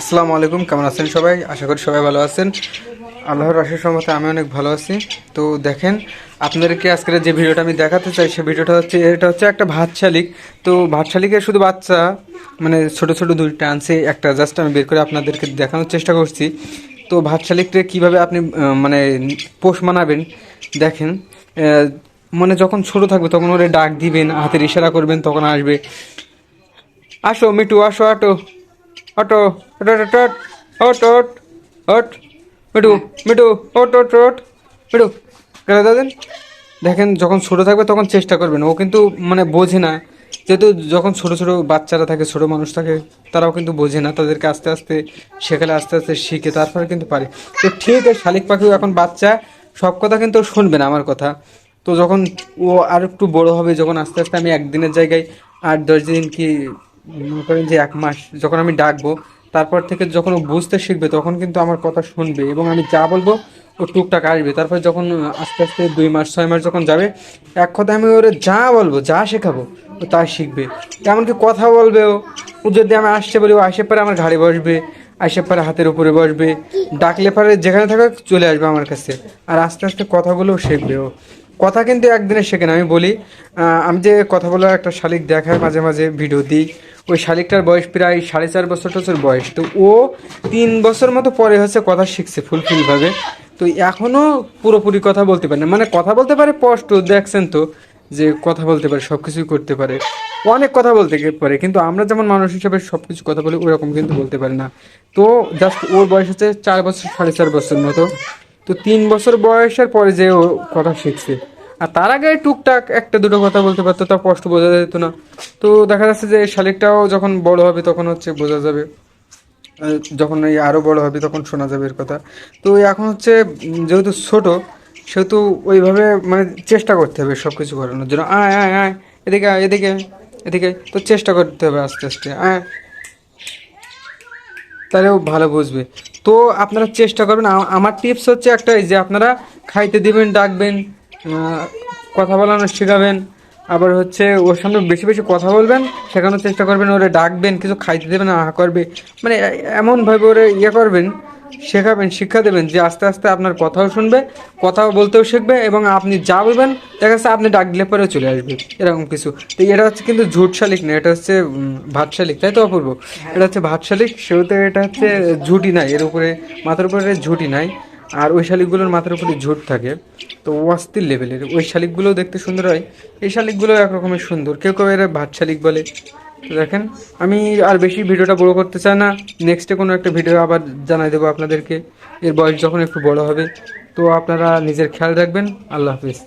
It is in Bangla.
আসসালামু আলাইকুম, কেমন আছেন সবাই? আশা করি সবাই ভালো আছেন। আল্লাহর অশেষ রহমতে আমি অনেক ভালো আছি। তো দেখেন, আপনাদেরকে আজকের যে ভিডিওটা আমি দেখাতে চাই, সেই ভিডিওটা হচ্ছে একটা ভাত শালিক। তো ভাত শালিকের শুধু বাচ্চা, মানে ছোট ছোট দুইটা আনছে, একটা জাস্ট আমি বের করে আপনাদেরকে দেখানোর চেষ্টা করছি। তো ভাত শালিককে কীভাবে আপনি মানে পোষ মানাবেন দেখেন। মানে যখন ছোট থাকবে তখন ওরে ডাক দিবেন, হাতের ইশারা করবেন, তখন আসবে। আসো মিটু, আসো, আটো অটো, ওট ওট ওট ওট ওট, মিটু মিটু, ওট ওট ওট, মিটু কেন দাদেন। দেখেন, যখন ছোটো থাকবে তখন চেষ্টা করবেন। ও কিন্তু মানে বোঝে না, যেহেতু যখন ছোট ছোট বাচ্চারা থাকে, ছোট মানুষ থাকে, তারাও কিন্তু বোঝে না। তাদেরকে আস্তে আস্তে শেখালে আস্তে আস্তে শিখে তারপরে কিন্তু পারে। তো ঠিক আছে, শালিক পাখিও এখন বাচ্চা, সব কথা কিন্তু শুনবে না আমার কথা। তো যখন ও আর একটু বড় হবে, যখন আস্তে আস্তে আমি একদিনের জায়গায় 8-10 দিন কি মনে করেন যে 1 মাস যখন আমি ডাকবো, তারপর থেকে যখন ও বুঝতে শিখবে তখন কিন্তু আমার কথা শুনবে, এবং আমি যা বলবো ও টুকটাক আসবে। তারপর যখন আস্তে আস্তে 2 মাস 6 মাস যখন যাবে, এক কথা আমি ওরে যা বলবো, যা শেখাবো, ও তা শিখবে। এমনকি কথা বলবে ও। ও যদি আমি আসছে বলি, ও আসে পরে আমার ঘাড়ে বসবে, আসে পরে হাতের উপরে বসবে, ডাকলে পরে যেখানে থাকা চলে আসবে আমার কাছে। আর আস্তে আস্তে কথাগুলোও শিখবে ও। কথা কিন্তু একদিনে শেখে না। আমি বলি, আমি যে কথা বলার একটা শালিক দেখায় মাঝে মাঝে ভিডিও দিই, ওই শালিকটার বয়স প্রায় 4.5 বছর বয়স। তো ও 3 বছর মতো পরে হচ্ছে কথা শিখছে ফুলফিলভাবে। তো এখনও পুরোপুরি কথা বলতে পারে না, মানে কথা বলতে পারে স্পষ্ট, দেখছেন তো যে কথা বলতে পারে, সব কিছুই করতে পারে, অনেক কথা বলতে পারে। কিন্তু আমরা যেমন মানুষ হিসেবে সব কিছু কথা বলি, ওরকম কিন্তু বলতে পারে না। তো জাস্ট ওর বয়স হচ্ছে 4 বছর 4.5 বছর মতো। তো 3 বছর বয়সের পরে যে ও কথা শিখছে। আর তার আগে টুকটাক একটা দুটো কথা বলতে পারতো, তার কষ্ট বোঝা যেত না। তো দেখা যাচ্ছে যে শালিকটাও যখন বড় হবে তখন হচ্ছে বোঝা যাবে, যখন এই আরও বড় হবে তখন শোনা যাবে এর কথা। তো এখন হচ্ছে যেহেতু ছোট, সেহেতু ওইভাবে মানে চেষ্টা করতে হবে সব কিছু করানোর জন্য। আয় আয় আয়, এদিকে আয়, এদিকে এদিকে। তো চেষ্টা করতে হবে আস্তে আস্তে, আয়, তাহলেও ভালো বুঝবে। তো আপনারা চেষ্টা করবেন। আমার টিপস হচ্ছে একটাই, যে আপনারা খাইতে দিবেন, ডাকবেন, কথা বলানো শেখাবেন। আবার হচ্ছে ওর সামনে বেশি বেশি কথা বলবেন, শেখানোর চেষ্টা করবেন। ওরে ডাকবেন, কিছু খাইতে দেবেন, আহা করবে, মানে এমনভাবে ওরে ইয়ে করবেন, শেখাবেন, শিক্ষা দেবেন, যে আস্তে আস্তে আপনার কথাও শুনবে, কথাও বলতেও শিখবে, এবং আপনি যা বলবেন দেখা যাচ্ছে আপনি ডাক দিলে পরেও চলে আসবে, এরকম কিছু। তো এটা হচ্ছে কিন্তু ঝুট শালিক না, এটা হচ্ছে ভাত শালিক, তাই তো অপূর্ব? এটা হচ্ছে ভাত শালিক, সেহেতু এটা হচ্ছে ঝুটি নাই এর উপরে, মাথার উপরে ঝুটি নাই। আর ওই শালিকগুলোর মাথার উপরে ঝুট থাকে। তো অস্থির লেভেলের ওই শালিকগুলোও দেখতে সুন্দর হয়, এই শালিকগুলো একরকমের সুন্দর। কেউ কেউ এরা ভাত শালিক বলে। তো দেখেন, আমি আর বেশি ভিডিওটা বড় করতে চাই না। নেক্সটে কোনো একটা ভিডিও আবার জানাই দেবো আপনাদেরকে, এর বয়স যখন একটু বড় হবে। তো আপনারা নিজের খেয়াল রাখবেন। আল্লাহ হাফিজ।